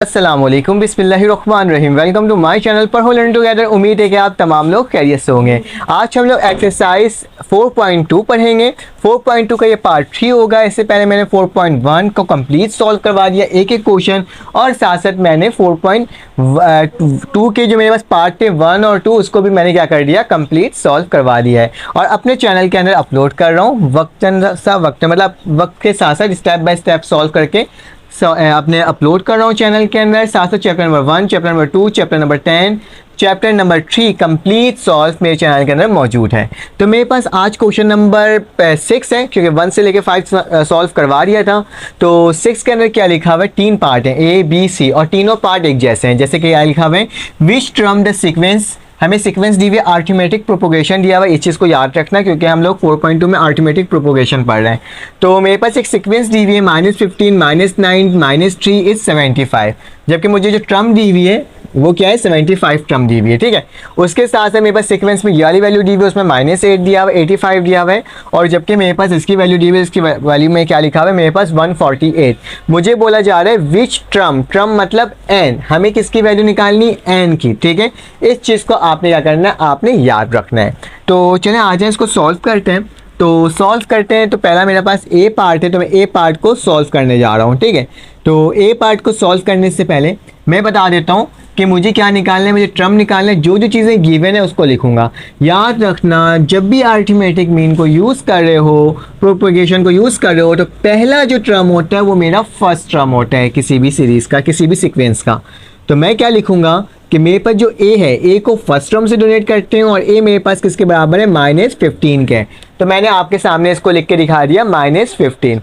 अस्सलामुअलैकुम बिस्मिल्लाहिर्रहमानिर्रहीम। Welcome to my channel पर हो लर्न टुगेदर। उम्मीद है कि आप तमाम लोग खैरियत से होंगे। आज हम लोग एक्सरसाइज 4.2 पढ़ेंगे। 4.2 का ये पार्ट 3 होगा। इससे पहले मैंने 4.1 को कंप्लीट सॉल्व करवा दिया, एक एक क्वेश्चन, और साथ साथ मैंने 4.2 के जो मेरे पास पार्ट थे 1 और 2 उसको भी मैंने क्या कर दिया, कंप्लीट सॉल्व करवा दिया है और अपने चैनल के अंदर अपलोड कर रहा हूँ। वक्त के साथ साथ स्टेप बाय स्टेप सॉल्व करके अपने अपलोड कर रहा हूँ चैनल के अंदर। साथ साथ chapter number 1, chapter number 2, chapter number 10, chapter number 3 complete solve मेरे चैनल के अंदर मौजूद है। तो मेरे पास आज क्वेश्चन नंबर 6 है, क्योंकि 1 से लेके 5 सॉल्व करवा दिया था। तो 6 के अंदर क्या लिखा हुआ है, 3 पार्ट हैं, A, B, C, और तीनों पार्ट एक जैसे हैं। जैसे कि क्या लिखा हुआ है, विच टर्म द सीक्वेंस, हमें सीक्वेंस दी हुई है, अर्थमेटिक प्रोपोगेशन दिया हुआ है। इस चीज़ को याद रखना क्योंकि हम लोग 4.2 में अर्थमेटिक प्रोपोगेशन पढ़ रहे हैं। तो मेरे पास एक सीक्वेंस दी हुई है -15, -9, -3 इज 75, जबकि मुझे जो टर्म दी हुई है वो क्या है, 75 टर्म दी हुई है। ठीक है, उसके साथ साथ मेरे पास सीक्वेंस में ये वाली वैल्यू दी हुई है, उसमें -8 दिया हुआ है, 85 दिया हुआ है, और जबकि मेरे पास इसकी वैल्यू दी हुई है, इसकी वैल्यू में क्या लिखा हुआ है, मेरे पास 148। मुझे बोला जा रहा है विच टर्म, टर्म मतलब n, हमें किसकी वैल्यू निकालनी, n की। ठीक है, इस चीज़ को आपने क्या करना है, आपने याद रखना है। तो चलें आ जाए, इसको सॉल्व करते हैं। तो सॉल्व करते हैं। तो पहला मेरे पास ए पार्ट है, तो मैं ए पार्ट को सॉल्व करने जा रहा हूँ। ठीक है, तो ए पार्ट को सॉल्व करने से पहले मैं बता देता हूँ कि मुझे क्या निकालना है, मुझे टर्म निकालना है। जो जो चीज़ें गिवन है उसको लिखूंगा। याद रखना, जब भी अरिथमेटिक मीन को यूज़ कर रहे हो, प्रोपोगेशन को यूज़ कर रहे हो, तो पहला जो टर्म होता है वो मेरा फर्स्ट टर्म होता है किसी भी सीरीज़ का, किसी भी सीक्वेंस का। तो मैं क्या लिखूंगा कि मेरे पास जो ए है, ए को फर्स्ट टर्म से डोनेट करते हैं, और ए मेरे पास किसके बराबर है, -15 के। तो मैंने आपके सामने इसको लिख के दिखा दिया, -15।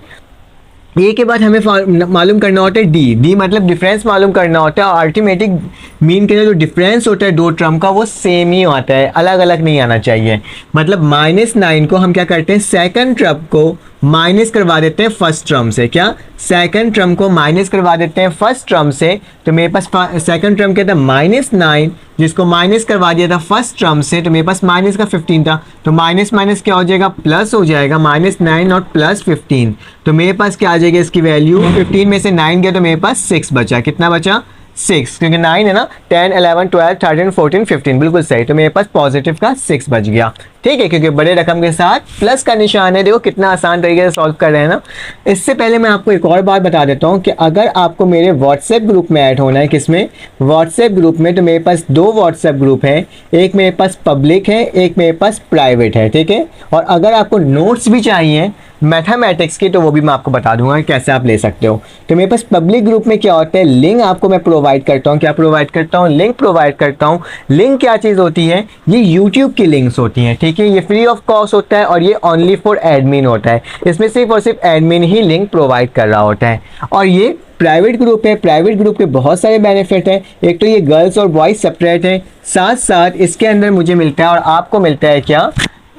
ए के बाद हमें मालूम करना होता है डी, डी मतलब डिफरेंस मालूम करना होता है। और अल्टीमेटिक मीन के जो डिफरेंस होता है दो टर्म का, वो सेम ही होता है, अलग अलग नहीं आना चाहिए। मतलब -9 को हम क्या करते हैं, सेकंड टर्म को माइनस करवा देते हैं फर्स्ट टर्म से। क्या, सेकंड टर्म को माइनस करवा देते हैं फर्स्ट टर्म से। तो मेरे पास सेकंड टर्म क्या था, -9, जिसको माइनस करवा दिया था फर्स्ट टर्म से, तो मेरे पास माइनस का 15 था। तो माइनस माइनस क्या हो जाएगा, प्लस हो जाएगा, -9 और +15। तो मेरे पास क्या आ जाएगा इसकी वैल्यू, 15 में से 9 गया तो मेरे पास 6 बचा। कितना बचा, 6, क्योंकि 9 है ना, 10, 11, 12, 13, 14, 15, बिल्कुल सही। तो मेरे पास पॉजिटिव का 6 बच गया। ठीक है, क्योंकि बड़े रकम के साथ प्लस का निशान है। देखो कितना आसान तरीके से सॉल्व कर रहे हैं ना। इससे पहले मैं आपको एक और बात बता देता हूँ कि अगर आपको मेरे व्हाट्सएप ग्रुप में ऐड होना है, किसमें, व्हाट्सएप ग्रुप में, तो मेरे पास 2 व्हाट्सएप ग्रुप है। एक मेरे पास पब्लिक है, एक मेरे पास प्राइवेट है। ठीक है, और अगर आपको नोट्स भी चाहिए मैथमेटिक्स की, तो वो भी मैं आपको बता दूंगा कैसे आप ले सकते हो। तो मेरे पास पब्लिक ग्रुप में क्या होता है, लिंक आपको मैं प्रोवाइड करता हूँ। क्या प्रोवाइड करता हूँ, लिंक प्रोवाइड करता हूँ। लिंक क्या चीज़ होती है, ये यूट्यूब की लिंक्स होती हैं। ठीक है, ये फ्री ऑफ कॉस्ट होता है और ये ओनली फॉर एडमिन होता है। इसमें सिर्फ और सिर्फ एडमिन ही लिंक प्रोवाइड कर रहा होता है। और ये प्राइवेट ग्रुप है। प्राइवेट ग्रुप के बहुत सारे बेनिफिट हैं। एक तो ये गर्ल्स और बॉयज़ सेपरेट है, साथ साथ इसके अंदर मुझे मिलता है और आपको मिलता है क्या,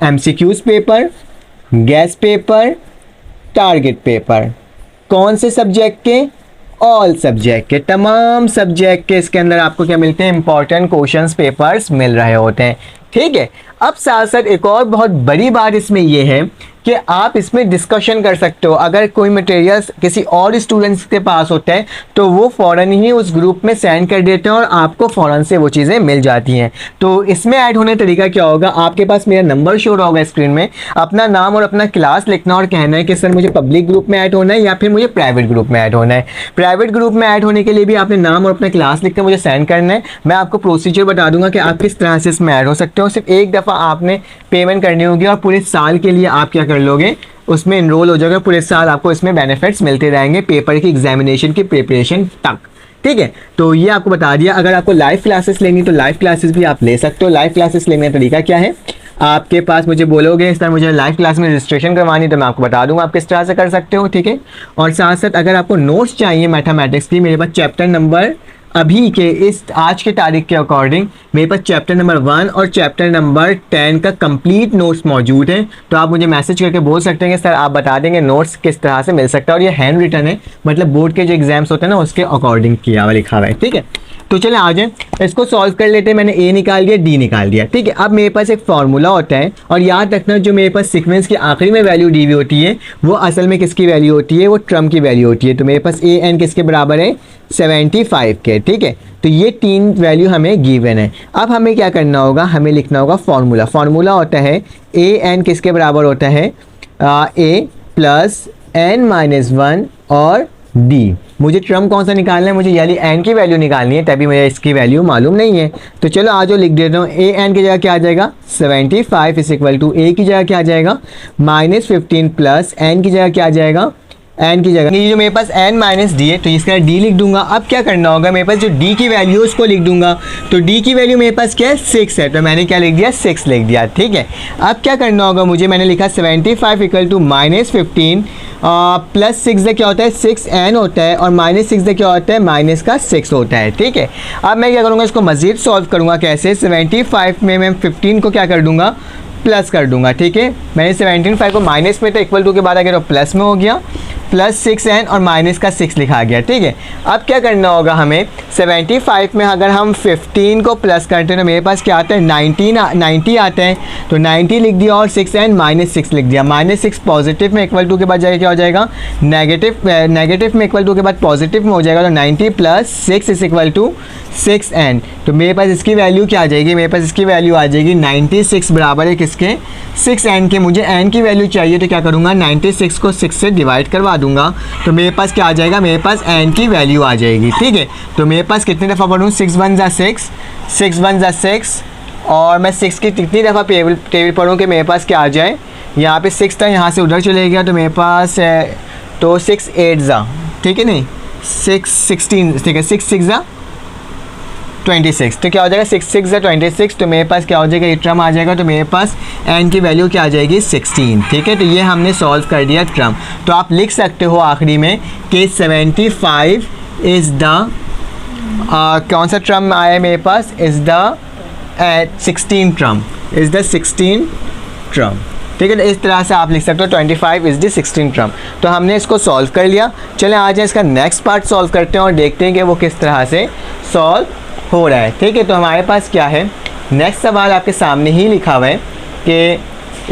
MCQs paper, gas paper, target paper. कौन से सब्जेक्ट के, ऑल सब्जेक्ट के, तमाम सब्जेक्ट के इसके अंदर आपको क्या मिलते हैं, इंपॉर्टेंट क्वेश्चंस पेपर्स मिल रहे होते हैं। ठीक है, अब साथ साथ एक और बहुत बड़ी बात इसमें यह है कि आप इसमें डिस्कशन कर सकते हो। अगर कोई मटेरियल्स किसी और स्टूडेंट्स के पास होता है तो वो फ़ौरन ही उस ग्रुप में सेंड कर देते हैं और आपको फ़ौरन से वो चीज़ें मिल जाती हैं। तो इसमें ऐड होने का तरीका क्या होगा, आपके पास मेरा नंबर शो होगा स्क्रीन में, अपना नाम और अपना क्लास लिखना और कहना है कि सर मुझे पब्लिक ग्रुप में ऐड होना है या फिर मुझे प्राइवेट ग्रुप में ऐड होना है। प्राइवेट ग्रुप में ऐड होने के लिए भी आपने नाम और अपना क्लास लिख कर मुझे सेंड करना है। मैं आपको प्रोसीजर बता दूंगा कि आप किस तरह से इसमें ऐड हो सकते हो। सिर्फ एक दफ़ा आपने पेमेंट करनी होगी और पूरे साल के लिए आप क्या कर लोगे, उसमें इनरोल हो जाएगा। पूरे साल आपको इसमें बेनिफिट्स मिलते रहेंगे पेपर की एग्जामिनेशन की प्रिपरेशन तक। ठीक है, तो ये आपको बता दिया। अगर आपको लाइव क्लासेस लेनी तो लाइव क्लासेस भी आप ले सकते हो। लाइव क्लासेस लेने का तरीका क्या है, आपके पास मुझे बोलोगे इस तरह मुझे लाइव क्लास में रजिस्ट्रेशन करवानी, तो मैं आपको बता दूंगा आप किस तरह से कर सकते हो। ठीक है, और साथ साथ अगर आपको नोट्स चाहिए मैथमेटिक्स की, मेरे पास चैप्टर नंबर अभी के इस आज के तारीख के अकॉर्डिंग मेरे पास चैप्टर नंबर 1 और चैप्टर नंबर 10 का कंप्लीट नोट्स मौजूद हैं। तो आप मुझे मैसेज करके बोल सकते हैं कि सर आप बता देंगे नोट्स किस तरह से मिल सकता है। और ये हैंड रिटन है, मतलब बोर्ड के जो एग्जाम्स होते हैं ना उसके अकॉर्डिंग किया हुआ लिखा हुआ है। ठीक है, तो चले आ जाए, इसको सॉल्व कर लेते हैं। मैंने ए निकाल दिया, डी निकाल दिया, ठीक है। अब मेरे पास एक फार्मूला होता है, और याद रखना जो मेरे पास सीक्वेंस के आखिरी में वैल्यू डी वी होती है वो असल में किसकी वैल्यू होती है, वो ट्रम की वैल्यू होती है। तो मेरे पास ए एन किसके बराबर है, 75 के, ठीक है। तो ये 3 वैल्यू हमें गिवन है। अब हमें क्या करना होगा, हमें लिखना होगा फार्मूला। फार्मूला होता है ए एन किसके बराबर होता है, ए प्लस एन माइनस 1 और डी। मुझे ट्रम कौन सा निकालना है, मुझे यानी एन की वैल्यू निकालनी है, तभी मुझे इसकी वैल्यू मालूम नहीं है। तो चलो आज लिख देता हूँ, ए एन की जगह क्या आ जाएगा 75 इज इक्वल टू ए की जगह क्या आ जाएगा -15 प्लस एन की जगह क्या आ जाएगा, एन की जगह ये जो मेरे पास एन माइनस डी है तो इसका डी लिख दूंगा। अब क्या करना होगा, मेरे पास जो डी की वैल्यू उसको लिख दूंगा। तो डी की वैल्यू मेरे पास क्या है 6 है, तो मैंने क्या लिख दिया 6 लिख दिया, ठीक है। अब क्या करना होगा मुझे, मैंने लिखा 75 इक्वल टू -15 प्लस 6 क्या होता है 6n होता है, और -6 क्या होता है माइनस का 6 होता है, ठीक है। अब मैं क्या करूँगा, इसको मज़ीद सॉल्व करूँगा। कैसे, 75 में मैं 15 को क्या कर दूँगा, प्लस कर दूंगा, ठीक है। मैंने 75 को माइनस में तो इक्वल टू के बाद अगर प्लस में हो गया, प्लस 6n और माइनस का 6 लिखा गया, ठीक है। अब क्या करना होगा हमें, 75 में अगर हम 15 को प्लस करते हैं तो मेरे पास क्या आता है 90 आता है। तो 90 लिख दिया और 6n -6 लिख दिया। -6 पॉजिटिव में इक्वल टू के बाद जाएगा क्या हो जाएगा नेगेटिव में इक्वल टू के बाद पॉजिटिव में हो जाएगा। तो 90 plus 6 is equal to 6n। तो मेरे पास इसकी वैल्यू क्या आ जाएगी, मेरे पास इसकी वैल्यू आ जाएगी 96 बराबर है किसके 6n के। मुझे n की वैल्यू चाहिए तो क्या करूँगा 96 को 6 से डिवाइड करवा दूंगा। तो मेरे पास क्या आ जाएगा, मेरे पास n की वैल्यू आ जाएगी, ठीक है। तो मेरे पास कितनी दफ़ा पढ़ूँ, 6 1 ज़ा 6, 6 1 ज़ा 6, और मैं 6 की कितनी दफ़ा टेबल पढ़ूँ कि मेरे पास क्या आ जाए। यहाँ पे 6 था, यहाँ से उधर चले गया तो मेरे पास तो 6 8 ज़ा, ठीक है, नहीं 6 16, ठीक है, 6 6 ज़ा 26। तो क्या हो जाएगा 6 6 ज़ा 26। तो मेरे पास क्या हो जाएगा, ये ट्रम आ जाएगा। तो मेरे पास n की वैल्यू क्या आ जाएगी 16, ठीक है। तो ये हमने सॉल्व कर दिया ट्रम। तो आप लिख सकते हो आखिरी में कि 75 इज़ द कौन सा ट्रम आया है मेरे पास, is the 16 term, is the 16 term, ठीक है। तो इस तरह से आप लिख सकते हो 25 इज़ द 16 ट्रम। तो हमने इसको सॉल्व कर लिया। चलें आ जाए इसका नेक्स्ट पार्ट सॉल्व करते हैं और देखते हैं कि वो किस तरह से सॉल्व हो रहा है, ठीक है। तो हमारे पास क्या है, नेक्स्ट सवाल आपके सामने ही लिखा हुआ है कि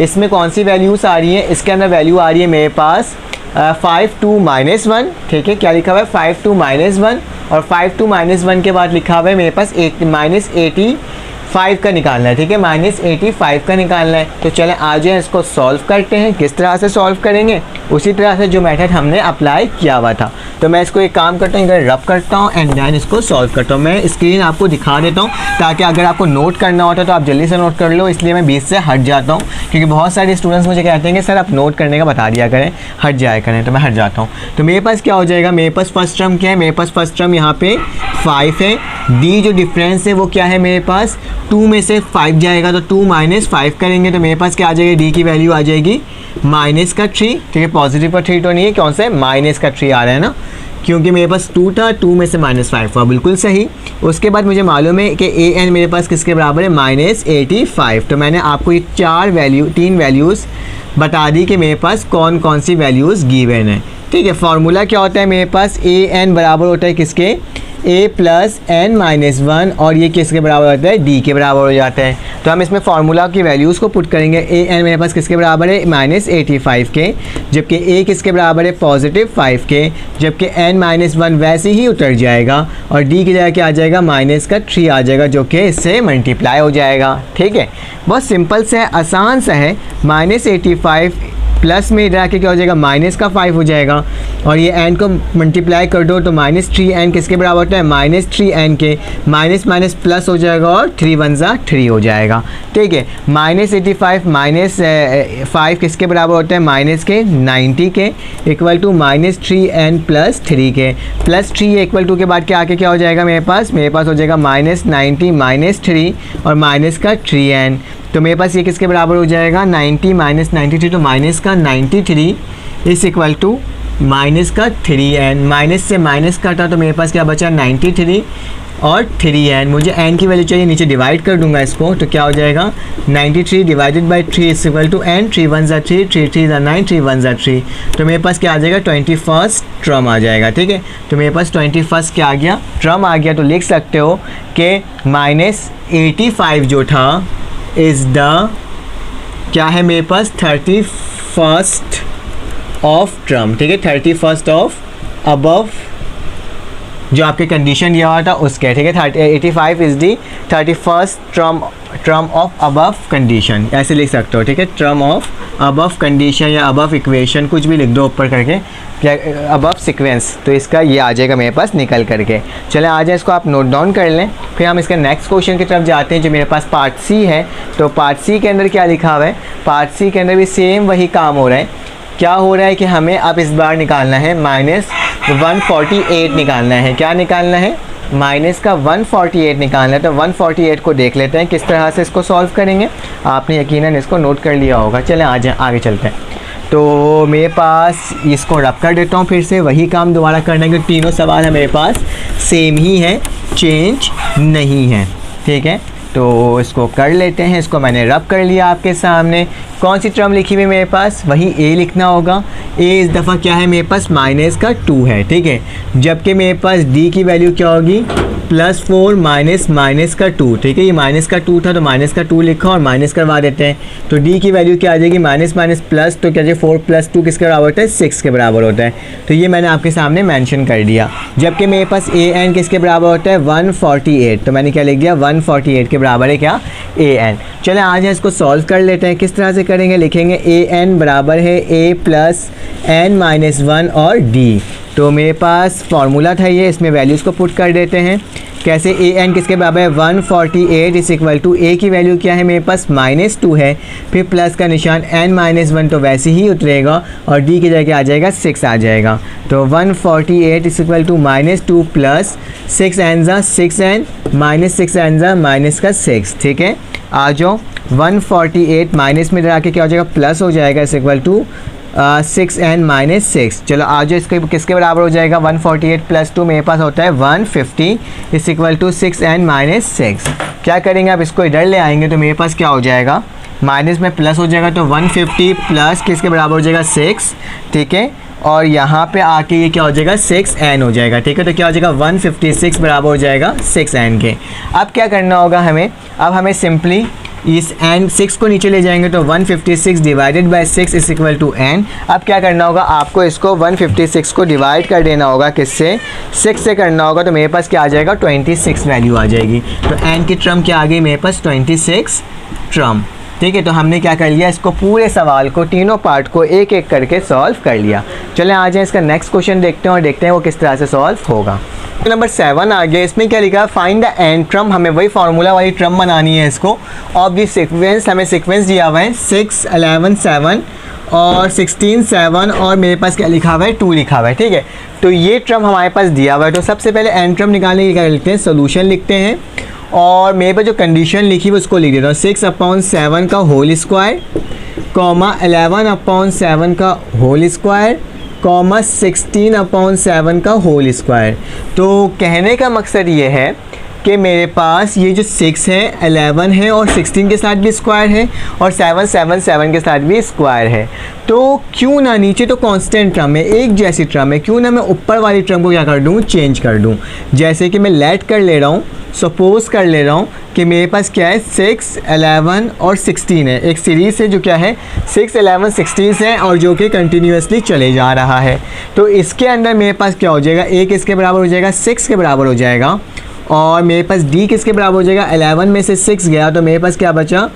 इसमें कौन सी वैल्यूज़ आ रही हैं। इसके अंदर वैल्यू आ रही है मेरे पास 5 2 -1, ठीक है। क्या लिखा हुआ है 5 2 -1, और 5 2 -1 के बाद लिखा हुआ है मेरे पास -85 का निकालना है, ठीक है, -85 का निकालना है। तो चलें आ जाए इसको सॉल्व करते हैं। किस तरह से सॉल्व करेंगे, उसी तरह से जो मेथड हमने अप्लाई किया हुआ था। तो मैं इसको एक काम करता हूँ, रब करता हूँ एंड देन इसको सॉल्व करता हूँ। मैं स्क्रीन आपको दिखा देता हूँ ताकि अगर आपको नोट करना होता है तो आप जल्दी से नोट कर लो। इसलिए मैं बीच से हट जाता हूँ, क्योंकि बहुत सारे स्टूडेंट्स मुझे कहते हैं कि सर आप नोट करने का बता दिया करें, हट जाया करें, तो मैं हट जाता हूँ। तो मेरे पास क्या हो जाएगा, मेरे पास फर्स्ट टर्म क्या है, मेरे पास फर्स्ट टर्म यहाँ पे 5 है। डी जो डिफरेंस है वो क्या है, मेरे पास 2 में से 5 जाएगा तो 2 - 5 करेंगे तो मेरे पास क्या आ जाएगा, डी की वैल्यू आ जाएगी -3, ठीक है। पॉजिटिव का 3 तो नहीं है, कौन सा है माइनस का 3 आ रहा है ना, क्योंकि मेरे पास 2 था, 2 में से -5 हुआ, बिल्कुल सही। उसके बाद मुझे मालूम है कि ए एन मेरे पास किसके बराबर है -85। तो मैंने आपको ये 3 वैल्यूज़ बता दी कि मेरे पास कौन कौन सी वैल्यूज़ गिवन है, ठीक है। फार्मूला क्या होता है, मेरे पास ए एन बराबर होता है किसके, a प्लस n माइनस 1, और ये किसके बराबर होता है, d के बराबर हो जाता है। तो हम इसमें फार्मूला की वैल्यूज़ को पुट करेंगे। a n मेरे पास किसके बराबर है -85 के, जबकि a किसके बराबर है +5 के, जबकि n - 1 वैसे ही उतर जाएगा और d की जगह क्या आ जाएगा -3 आ जाएगा, जो कि इससे मल्टीप्लाई हो जाएगा, ठीक है। बहुत सिंपल सा है, आसान सा है। -85 प्लस में इधर आके क्या हो जाएगा -5 हो जाएगा, और ये n को मल्टीप्लाई कर दो तो -3n किसके बराबर होता है, -3n के, माइनस माइनस प्लस हो जाएगा और 3 1 ज़ा 3 हो जाएगा, ठीक है। -85 -5 किसके बराबर होता है, माइनस के 90 के, इक्वल टू -3n प्लस 3 के, प्लस 3 इक्वल टू के बाद क्या आके क्या हो जाएगा, मेरे पास हो जाएगा -90 -3 और माइनस का 3n। तो मेरे पास ये किसके बराबर हो जाएगा 90 - 93, तो माइनस का 93 इस इक्वल टू माइनस का 3n, माइनस से माइनस काटा तो मेरे पास क्या बचा 93 और 3n, मुझे n की वैल्यू चाहिए, नीचे डिवाइड कर दूंगा इसको तो क्या हो जाएगा 93 divided by 3 is equal to n, 3 1 ज़ा 3, 3 3 ज़ा 9, 3 1 ज़ा 3, तो मेरे पास क्या आ जाएगा 21st टर्म आ जाएगा। ठीक है, तो मेरे पास 21st क्या आ गया टर्म आ गया। तो लिख सकते हो कि -85 जो था इज़ द क्या है मेरे पास 31st ऑफ टर्म। ठीक है, 31st ऑफ अबव जो आपके कंडीशन दिया हुआ था उसके। ठीक है, 85 is the 31st term of above condition, ऐसे लिख सकते हो। ठीक है, टर्म ऑफ अबव कंडीशन या अबव इक्वेशन कुछ भी लिख दो ऊपर करके, अबव सीक्वेंस, तो इसका ये आ जाएगा मेरे पास निकल करके। चलें आ जाए, इसको आप नोट डाउन कर लें, फिर हम इसके नेक्स्ट क्वेश्चन की तरफ जाते हैं जो मेरे पास पार्ट सी है। तो पार्ट सी के अंदर क्या लिखा हुआ है, पार्ट सी के अंदर भी सेम वही काम हो रहा है। क्या हो रहा है कि हमें अब इस बार निकालना है -148 निकालना है। क्या निकालना है, माइनस का 148 निकालना है। तो 148 को देख लेते हैं किस तरह से इसको सॉल्व करेंगे। आपने यकीनन इसको नोट कर लिया होगा। चलें आ जाए आगे चलते हैं। तो मेरे पास इसको रब कर देता हूँ, फिर से वही काम दोबारा करना है क्योंकि तीनों सवाल है मेरे पास सेम ही है, चेंज नहीं है। ठीक है, तो इसको कर लेते हैं। इसको मैंने रब कर लिया आपके सामने। कौन सी टर्म लिखी हुई है मेरे पास, वही ए लिखना होगा। ए इस दफ़ा क्या है मेरे पास माइनस का 2 है। ठीक है, जबकि मेरे पास डी की वैल्यू क्या होगी +4 माइनस का 2। ठीक है, ये माइनस का 2 था तो माइनस का 2 लिखा और माइनस करवा देते हैं। तो डी की वैल्यू क्या आ जाएगी माइनस प्लस, तो क्या जाए 4 + 2 किसके बराबर होता है 6 के बराबर होता है। तो ये मैंने आपके सामने मेंशन कर दिया। जबकि मेरे पास ए एन किसके बराबर होता है 148, तो मैंने क्या लिख दिया 148 के बराबर है क्या ए एन। चलें आज इसको सॉल्व कर लेते हैं। किस तरह से करेंगे, लिखेंगे ए एन बराबर है a + n-1 और d। तो मेरे पास फार्मूला था ये, इसमें वैल्यूज़ को पुट कर देते हैं। कैसे, ए एन किसके बराबर है 148 इज इक्वल टू ए की वैल्यू क्या है मेरे पास -2 है, फिर प्लस का निशान n-1 तो वैसे ही उतरेगा और d की जगह आ जाएगा 6 आ जाएगा। तो 148 is equal to -2 plus 6n ज़ा 6n -6n ज़ा -6। ठीक है, आ जाओ 148 माइनस में इधर आके क्या हो जाएगा प्लस हो जाएगा इस इक्वल टू 6n -6। चलो आ जाओ, इसके किसके बराबर हो जाएगा 148 + 2 मेरे पास होता है 150 इस इक्वल टू 6n -6। क्या करेंगे, आप इसको इधर ले आएंगे तो मेरे पास क्या हो जाएगा माइनस में प्लस हो जाएगा, तो 150 प्लस किसके बराबर हो जाएगा 6। ठीक है, और यहाँ पे आके ये क्या हो जाएगा 6n हो जाएगा। ठीक है, तो क्या हो जाएगा 156 बराबर हो जाएगा 6n के। अब क्या करना होगा हमें, अब हमें सिंपली इस n 6 को नीचे ले जाएंगे तो 156 divided by 6 is equal to n। अब क्या करना होगा, आपको इसको 156 को डिवाइड कर देना होगा किससे 6 से करना होगा। तो मेरे पास क्या आ जाएगा 26 वैल्यू आ जाएगी। तो n की टर्म क्या आ गई मेरे पास 26 टर्म। ठीक है, तो हमने क्या कर लिया, इसको पूरे सवाल को तीनों पार्ट को एक एक करके सॉल्व कर लिया। चलें आ जाए इसका नेक्स्ट क्वेश्चन देखते हैं और देखते हैं वो किस तरह से सॉल्व होगा। नंबर 7 आ गया, इसमें क्या लिखा है फाइंड द एन टर्म। हमें वही फार्मूला वाली टर्म बनानी है इसको। ऑफ द सीक्वेंस, हमें सीक्वेंस दिया हुआ है 6 11 7 और 16 7 और मेरे पास क्या लिखा हुआ है 2 लिखा हुआ है। ठीक है, तो ये टर्म हमारे पास दिया हुआ है। तो सबसे पहले एन टर्म निकालने की क्या लिखते हैं, सोल्यूशन लिखते हैं और मेरे पास जो कंडीशन लिखी हुई उसको लिख देता हूँ 6/7 का होल स्क्वायर, 11/7 का होल स्क्वायर, 16/7 का होल स्क्वायर। तो कहने का मकसद ये है कि मेरे पास ये जो 6 है 11 है और 16 के साथ भी स्क्वायर है और 7 7 7 के साथ भी स्क्वायर है। तो क्यों ना नीचे तो कांस्टेंट टर्म है, एक जैसी टर्म है, क्यों ना मैं ऊपर वाली टर्म को क्या कर दूँ चेंज कर दूँ। जैसे कि मैं लेट कर ले रहा हूँ, सपोज कर ले रहा हूँ कि मेरे पास क्या है 6 11 और 16 है, एक सीरीज़ है जो क्या है 6 11 16 है और जो कि कंटिन्यूसली चले जा रहा है। तो इसके अंदर मेरे पास क्या हो जाएगा, एक इसके बराबर हो जाएगा 6 के बराबर हो जाएगा और मेरे पास d किसके बराबर हो जाएगा 11 में से 6 गया तो मेरे पास क्या बचा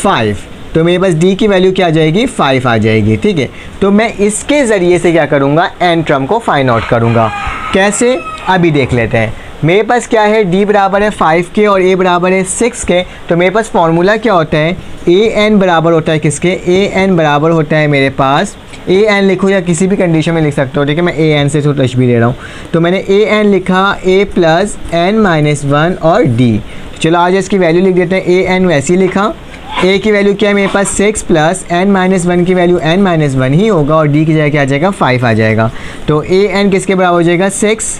5। तो मेरे पास d की वैल्यू क्या आ जाएगी 5 आ जाएगी। ठीक है, तो मैं इसके ज़रिए से क्या करूँगा n टर्म को फाइंड आउट करूँगा। कैसे, अभी देख लेते हैं। मेरे पास क्या है d बराबर है 5 के और a बराबर है 6 के। तो मेरे पास फार्मूला क्या होता है, ए एन बराबर होता है किसके, ए एन बराबर होता है मेरे पास, ए एन लिखो या किसी भी कंडीशन में लिख सकते हो। ठीक है, मैं ए एन से थोड़ा तशबीह दे रहा हूँ। तो मैंने ए एन लिखा a + n - 1 और d। चलो आज इसकी वैल्यू लिख देते हैं। ए एन वैसे ही लिखा, ए की वैल्यू क्या है मेरे पास 6 प्लस n माइनस वन की वैल्यू n माइनस वन ही होगा और d की जगह क्या आ जाएगा 5 आ जाएगा। तो ए एन किसके बराबर हो जाएगा 6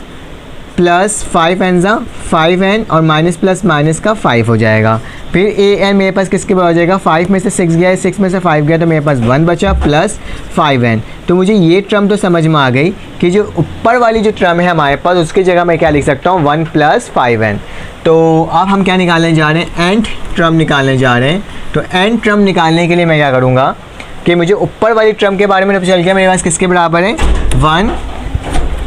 प्लस 5 एन ज़ा 5n और माइनस प्लस माइनस का 5 हो जाएगा। फिर ए एन मेरे पास किसके बराबर हो जाएगा 5 में से 6 गया है, 6 में से 5 गया तो मेरे पास 1 बचा प्लस 5n। तो मुझे ये टर्म तो समझ में आ गई कि जो ऊपर वाली जो टर्म है हमारे पास उसकी जगह मैं क्या लिख सकता हूँ 1 प्लस 5n। तो अब हम क्या निकालने जा रहे हैं nth टर्म निकालने जा रहे हैं। तो nth टर्म निकालने के लिए मैं क्या करूँगा कि मुझे ऊपर वाली टर्म के बारे में पता चल गया मेरे पास किसके बराबर है 1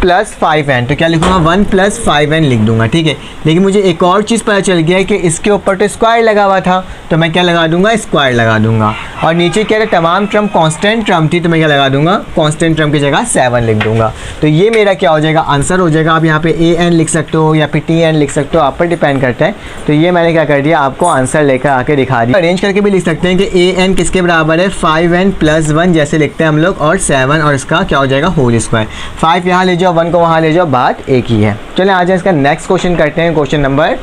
प्लस 5n। तो क्या लिखूँगा 1 प्लस 5n लिख दूंगा, ठीक है। लेकिन मुझे एक और चीज़ पता चल गया है कि इसके ऊपर तो स्क्वायर लगा हुआ था तो मैं क्या लगा दूंगा स्क्वायर लगा दूंगा। और नीचे क्या है तमाम टर्म कांस्टेंट टर्म थी तो मैं क्या लगा दूंगा कांस्टेंट टर्म की जगह 7 लिख दूंगा। तो ये मेरा क्या हो जाएगा आंसर हो जाएगा। आप यहाँ पे an लिख सकते हो या फिर tn लिख सकते हो, आप पर डिपेंड करता है। तो ये मैंने क्या कर दिया आपको आंसर लेकर आके दिखा दिया। अरेंज करके भी लिख सकते हैं कि an किसके बराबर है 5n प्लस 1 जैसे लिखते हैं हम लोग और 7 और इसका क्या हो जाएगा होल स्क्वायर। 5 यहाँ ले जाओ 1 को वहाँ ले जाओ, बात एक ही है। चलें आ जाए इसका नेक्स्ट क्वेश्चन करते हैं, क्वेश्चन नंबर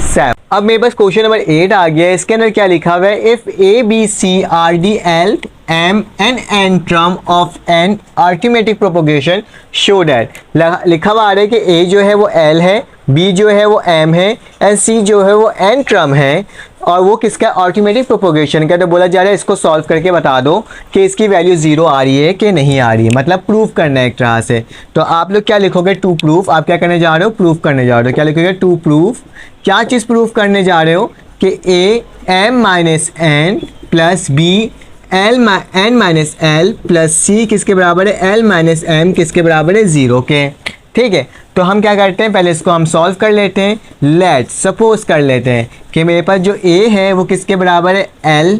7। अब मेरे पास क्वेश्चन नंबर 8 आ गया है। इसके अंदर क्या लिखा हुआ है if A B C are the L M N N term of an arithmetic propagation show that. लिखा हुआ आ रहा है कि ए जो है वो एल है, बी जो है वो एम है एंड सी जो है वो एन टर्म है और वो किसका अर्थमेटिक प्रोपोगेशन का। तो बोला जा रहा है इसको सॉल्व करके बता दो कि इसकी वैल्यू 0 आ रही है कि नहीं आ रही है, मतलब प्रूफ करना है एक तरह से। तो आप लोग क्या लिखोगे टू प्रूफ। आप क्या करने जा रहे हो प्रूफ करने जा रहे हो। क्या लिखोगे टू प्रूफ। क्या चीज़ प्रूफ करने जा रहे हो कि A M minus N plus B L N minus L plus C किसके बराबर है एल माइनस एम किसके बराबर है 0 के, ठीक है। तो हम क्या करते हैं पहले इसको हम सॉल्व कर लेते हैं। लेट सपोज कर लेते हैं कि मेरे पास जो a है वो किसके बराबर है l,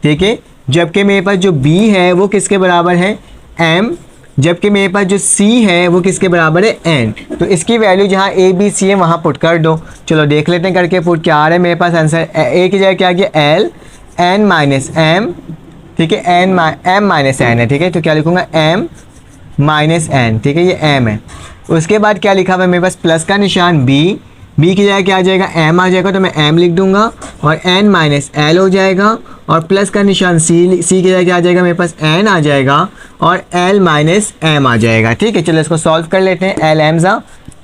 ठीक है, जबकि मेरे पास जो b है वो किसके बराबर है m, जबकि मेरे पास जो c है वो किसके बराबर है n। तो इसकी वैल्यू जहाँ a b c है वहाँ पुट कर दो। चलो देख लेते हैं करके पुट क्या आ रहा है मेरे पास आंसर। a की जगह क्या आ गया l n माइनस m, ठीक है, m माइनस n है, ठीक है। तो क्या लिखूँगा m माइनस n, ठीक है, ये m है। उसके बाद क्या लिखा हुआ है मेरे पास प्लस का निशान b की जगह क्या आ जाएगा m आ जाएगा तो मैं m लिख दूंगा और n माइनस l हो जाएगा और प्लस का निशान c की जगह क्या आ जाएगा मेरे पास n आ जाएगा और l माइनस m आ जाएगा, ठीक है। चलो इसको सॉल्व कर लेते हैं। l m ज़ा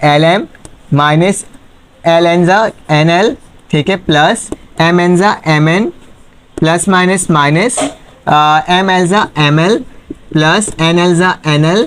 l m minus l n ज़ा n l, ठीक है, प्लस m n ज़ा m n plus minus minus m l ज़ा m l plus n l ज़ा n l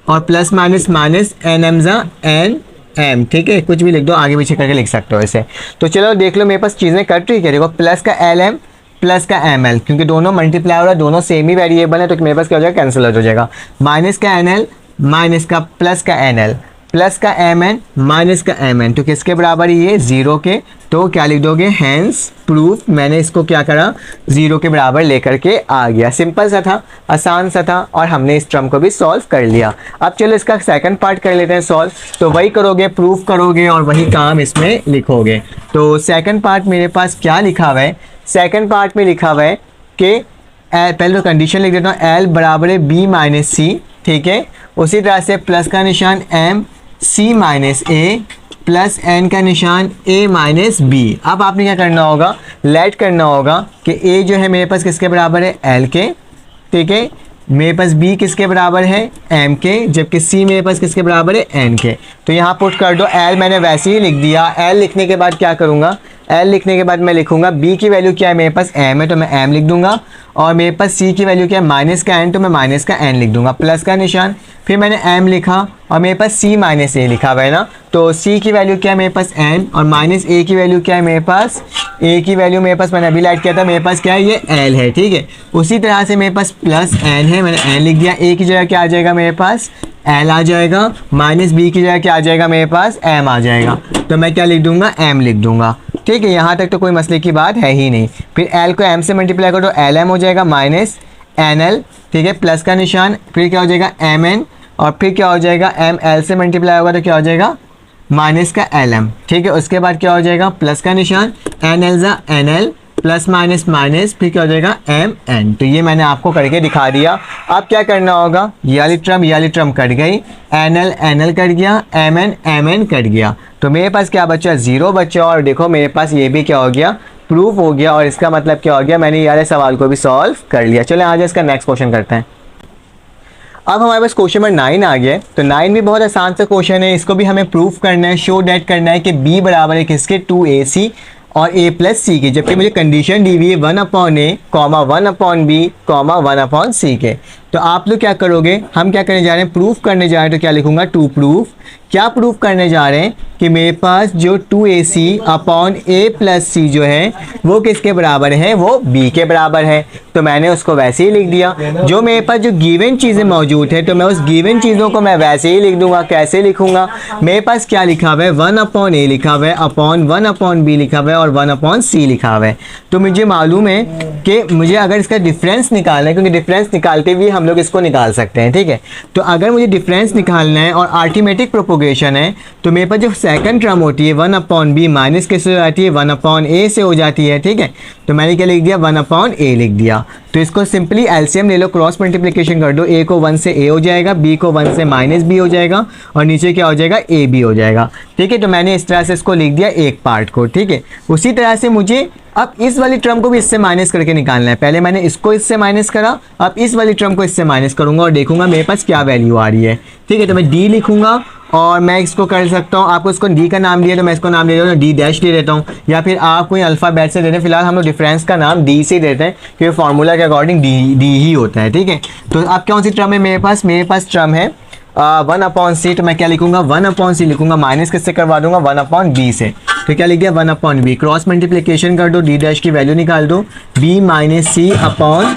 और plus minus minus N M ज़ा N M, ठीक है, कुछ भी लिख दो आगे पीछे करके लिख सकते हो इसे। तो चलो देख लो मेरे पास चीज़ें कट रही है। देखो प्लस का एल एम प्लस का एम एल, क्योंकि दोनों मल्टीप्लाई हो रहा है, दोनों सेम ही वेरिएबल है तो मेरे पास क्या हो जाएगा कैंसिल हो जाएगा। माइनस का एन एल माइनस का प्लस का एन एल प्लस का एम एन माइनस का एम एन, तो किसके बराबर ये 0 के। तो क्या लिख दोगे हैंस प्रूफ। मैंने इसको क्या करा 0 के बराबर लेकर के आ गया। सिंपल सा था, आसान सा था और हमने इस टर्म को भी सॉल्व कर लिया। अब चलो इसका सेकंड पार्ट कर लेते हैं सॉल्व। तो वही करोगे प्रूफ करोगे और वही काम इसमें लिखोगे। तो सेकंड पार्ट मेरे पास क्या लिखा हुआ है, सेकंड पार्ट में लिखा हुआ है कि पहले तो कंडीशन लिख देता हूँ एल बराबर है बी माइनस सी, ठीक है। उसी तरह से प्लस का निशान एम सी माइनस ए प्लस एन का निशान ए माइनस बी। अब आपने क्या करना होगा लेट करना होगा कि ए जो है मेरे पास किसके बराबर है एल के, ठीक है, मेरे पास बी किसके बराबर है एम के, जबकि सी मेरे पास किसके बराबर है एन के। तो यहाँ पुट कर दो। एल मैंने वैसे ही लिख दिया। एल लिखने के बाद क्या करूँगा, एल लिखने के बाद मैं लिखूँगा बी की वैल्यू क्या है मेरे पास एम है तो मैं एम लिख दूंगा और मेरे पास सी की वैल्यू क्या है माइनस का एन तो मैं माइनस का एन लिख दूंगा, प्लस का निशान, फिर मैंने एम लिखा और मेरे पास सी माइनस ए लिखा हुआ है ना। तो सी की वैल्यू क्या है मेरे पास एन और माइनस ए की वैल्यू क्या है मेरे पास, ए की वैल्यू मेरे पास मैंने अभी लाइट किया था मेरे पास क्या है ये एल है, ठीक है। उसी तरह से मेरे पास प्लस एन है, मैंने एन लिख दिया। ए की जगह क्या आ जाएगा मेरे पास एल आ जाएगा, माइनस बी की जगह क्या आ जाएगा मेरे पास एम आ जाएगा, तो मैं क्या लिख दूंगा एम लिख दूंगा, ठीक है। यहाँ तक तो कोई मसले की बात है ही नहीं। फिर एल को एम से मल्टीप्लाई करो तो एल एम हो जाएगा माइनस एन एल, ठीक है, प्लस का निशान, फिर क्या हो जाएगा एम एन और फिर क्या हो जाएगा एम एल से मल्टीप्लाई होगा तो क्या हो जाएगा माइनस का एल एम, ठीक है। उसके बाद क्या हो जाएगा प्लस का निशान एन एल ज़ा N L plus minus minus फिर क्या हो जाएगा एम एन। तो ये मैंने आपको करके दिखा दिया। अब क्या करना होगा, ये वाली टर्म कट गई, एन एल कट गया, एम एन कट गया, तो मेरे पास क्या बचा 0 बचा और देखो मेरे पास ये भी क्या हो गया प्रूफ हो गया और इसका मतलब क्या हो गया, मैंने ये वाले सवाल को भी सॉल्व कर लिया। चलो आज इसका नेक्स्ट क्वेश्चन करते हैं। अब हमारे पास क्वेश्चन नंबर 9 आ गया। तो 9 भी बहुत आसान सा क्वेश्चन है, इसको भी हमें प्रूफ करना है, शो डेट करना है कि b बराबर है किसके, 2ac और a प्लस सी की, जबकि मुझे कंडीशन दी हुई है 1/a, 1/b, 1/c के। तो आप लोग क्या करोगे, हम क्या करने जा रहे हैं, प्रूफ करने जा रहे हैं। तो क्या लिखूंगा, टू प्रूफ। क्या प्रूफ करने जा रहे हैं कि मेरे पास जो 2ac अपॉन a प्लस सी जो है वो किसके बराबर है, वो b के बराबर है। तो मैंने उसको वैसे ही लिख दिया। जो मेरे पास जो गिवन चीज़ें मौजूद है तो मैं उस गिवन चीज़ों को मैं वैसे ही लिख दूंगा। कैसे लिखूंगा, मेरे पास क्या लिखा हुआ है, 1/a लिखा हुआ है, अपॉन 1/b लिखा हुआ है और 1/c लिखा हुआ है। तो मुझे मालूम है कि मुझे अगर इसका डिफरेंस निकालना है, क्योंकि डिफरेंस निकालते हुए हम लोग इसको निकाल सकते हैं, ठीक है। तो अगर मुझे डिफरेंस निकालना है और अर्थमेटिक प्रोपोगेशन है तो मेरे पास जो सेकंड टर्म होती है 1/b माइनस किससे हो जाती है, 1/a से हो जाती है, ठीक है। तो मैंने क्या लिख दिया, 1/a लिख दिया। तो इसको सिंपली एलसीएम ले लो, क्रॉस मल्टीप्लिकेशन कर दो, a को 1 से a हो जाएगा, b को 1 से -b हो जाएगा और नीचे क्या हो जाएगा, ab हो जाएगा, ठीक है। तो मैंने इस तरह से इसको लिख दिया एक पार्ट को, ठीक है। उसी तरह से मुझे अब इस वाली टर्म को भी इससे माइनस करके निकालना है। पहले मैंने इसको इससे माइनस करा, अब इस वाली टर्म को इससे माइनस करूंगा और देखूंगा मेरे पास क्या वैल्यू आ रही है, ठीक है। तो मैं d लिखूंगा और मैं इसको कर सकता हूँ, आपको इसको d का नाम दिया तो मैं इसको नाम दे देता हूँ d डैश दे देता हूँ, या फिर आप कोई अल्फ़ाबेट से दे दें। फिलहाल हम लोग डिफरेंस का नाम d से देते हैं क्योंकि फार्मूला के अकॉर्डिंग d ही होता है, ठीक है। तो अब कौन सी टर्म है मेरे पास टर्म है 1/c। तो मैं क्या लिखूंगा, 1/c लिखूंगा, माइनस किससे करवा दूंगा, 1/b से। तो क्या लिख दिया, 1/b। क्रॉस मल्टीप्लिकेशन कर दो, d डैश की वैल्यू निकाल दो, b माइनस सी अपॉन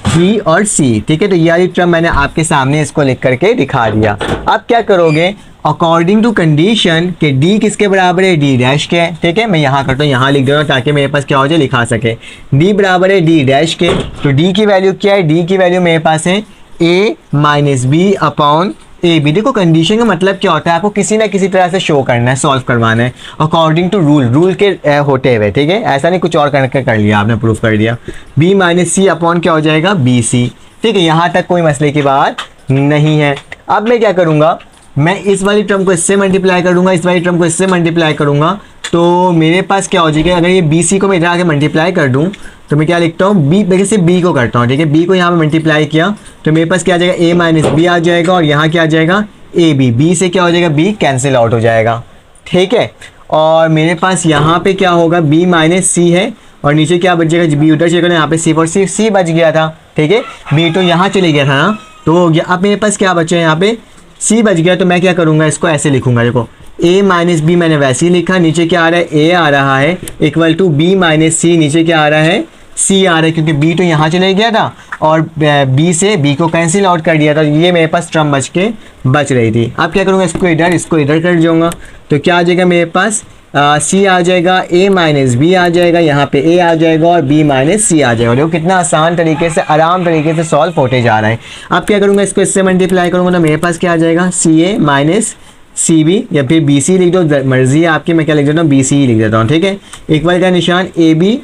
b और c, ठीक है। तो ये वाली टर्म मैंने आपके सामने इसको लिख करके दिखा दिया। अब क्या करोगे, अकॉर्डिंग टू कंडीशन के d किसके बराबर है, d डैश के, ठीक है। मैं यहाँ करता हूँ, यहाँ लिख दे रहा हूँ ताकि मेरे पास क्या हो जाए, लिखा सके। d बराबर है d डैश के, तो d की वैल्यू क्या है, d की वैल्यू मेरे पास है a minus B upon A B. देखो कंडीशन का मतलब क्या होता है, आपको किसी ना किसी तरह से शो करना है, सॉल्व करवाना है अकॉर्डिंग टू रूल के होते हुए, ठीक है। ऐसा नहीं कुछ और करके कर लिया आपने, प्रूफ कर दिया। b माइनस सी अपॉन क्या हो जाएगा, बी सी, ठीक है। यहाँ तक कोई मसले की बात नहीं है। अब मैं क्या करूँगा, मैं इस वाली टर्म को इससे मल्टीप्लाई करूँगा, इस वाली टर्म को इससे मल्टीप्लाई करूँगा, तो मेरे पास क्या हो जाएगा, अगर ये बी सी को मैं इधर आके मल्टीप्लाई कर दूँ तो मैं क्या लिखता हूँ, बी देखिए से बी को करता हूँ, ठीक है। बी को यहाँ पे मल्टीप्लाई किया तो मेरे पास क्या आ जाएगा, a माइनस बी आ जाएगा और यहाँ क्या आ जाएगा, ए बी। बी से क्या हो जाएगा, बी कैंसिल आउट हो जाएगा, ठीक है। और मेरे पास यहाँ पे क्या होगा, b माइनस सी है और नीचे क्या बच जाएगा, b उधर चलेगा, यहाँ पे सी, और सी बच गया था, ठीक है। b तो यहाँ चले गया था ना, तो हो गया। अब मेरे पास क्या बचा है, यहाँ पे c बच गया। तो मैं क्या करूँगा, इसको ऐसे लिखूंगा, देखो a माइनस बी मैंने वैसे ही लिखा, नीचे क्या आ रहा है, a आ रहा है इक्वल टू b माइनस सी, नीचे क्या आ रहा है, c आ रहा है, क्योंकि b तो यहाँ चले गया था और b से b को कैंसिल आउट कर दिया था। ये मेरे पास टर्म बच रही थी। अब क्या करूँगा, इसको इधर कर जाऊँगा, तो क्या आ जाएगा मेरे पास, c आ जाएगा, a माइनस बी आ जाएगा, यहाँ पे a आ जाएगा और b माइनस सी आ जाएगा। देखो कितना आसान तरीके से, आराम तरीके से सॉल्व होते जा रहा है। अब क्या करूँगा, इसको इससे मल्टीप्लाई करूँगा तो मेरे पास क्या आ जाएगा, सी ए माइनस सी बी, या फिर बी सी लिख दो, मर्जी है आपकी। मैं क्या लिख देता हूँ, बी सी ही लिख देता हूँ, ठीक है। इक्वल का निशान ए बी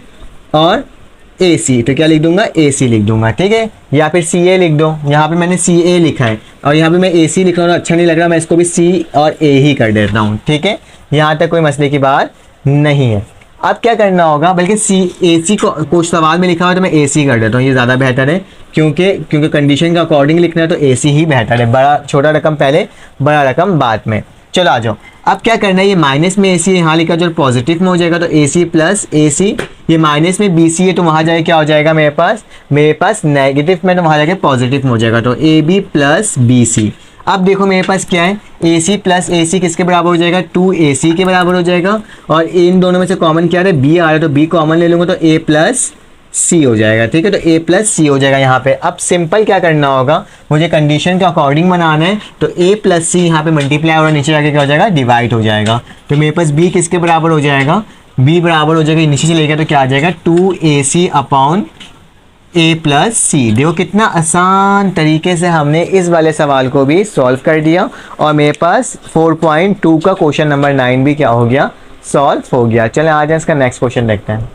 और ए सी, तो क्या लिख दूंगा, ए सी लिख दूंगा, ठीक है। या फिर सी ए लिख दो, यहाँ पे मैंने सी ए लिखा है और यहाँ पे मैं ए सी लिख रहा हूँ, अच्छा नहीं लग रहा, मैं इसको भी सी और ए ही कर देता हूँ, ठीक है। यहाँ तक कोई मसले की बात नहीं है। अब क्या करना होगा, बल्कि सी ए सी को कुछ सवाल में लिखा हुआ है तो मैं ए सी कर देता हूँ, ये ज़्यादा बेहतर है, क्योंकि कंडीशन के अकॉर्डिंग लिखना है तो ए सी ही बेहतर है। बड़ा छोटा रकम पहले, बड़ा रकम बाद में। चलो आ जाओ, अब क्या करना है, ये माइनस में ए सी यहाँ लिखा, जो पॉजिटिव में हो जाएगा तो ए सी प्लस ए सी, ये माइनस में बी सी है तो वहाँ जाए क्या हो जाएगा मेरे पास नेगेटिव में, तो वहाँ जाके पॉजिटिव में हो जाएगा, तो A B plus B C. अब देखो मेरे पास क्या है, ए सी प्लस ए सी किसके बराबर हो जाएगा, 2ac के बराबर हो जाएगा। और इन दोनों में से कॉमन क्या है, बी आ रहा है तो बी कॉमन ले लूँगा तो a प्लस सी हो जाएगा, ठीक है। तो a प्लस सी हो जाएगा यहाँ पे। अब सिंपल क्या करना होगा, मुझे कंडीशन के अकॉर्डिंग बनाना है, तो a प्लस सी यहाँ पे मल्टीप्लाई और नीचे जाके क्या हो जाएगा, डिवाइड हो जाएगा। तो मेरे पास b किसके बराबर हो जाएगा, b बराबर हो जाएगा, नीचे चले गया तो क्या आ जाएगा, 2ac अपॉन a प्लस सी। देखो कितना आसान तरीके से हमने इस वाले सवाल को भी सॉल्व कर दिया और मेरे पास 4.2 का क्वेश्चन नंबर 9 भी क्या हो गया, सॉल्व हो गया। चलें आ जाए इसका नेक्स्ट क्वेश्चन देखते हैं।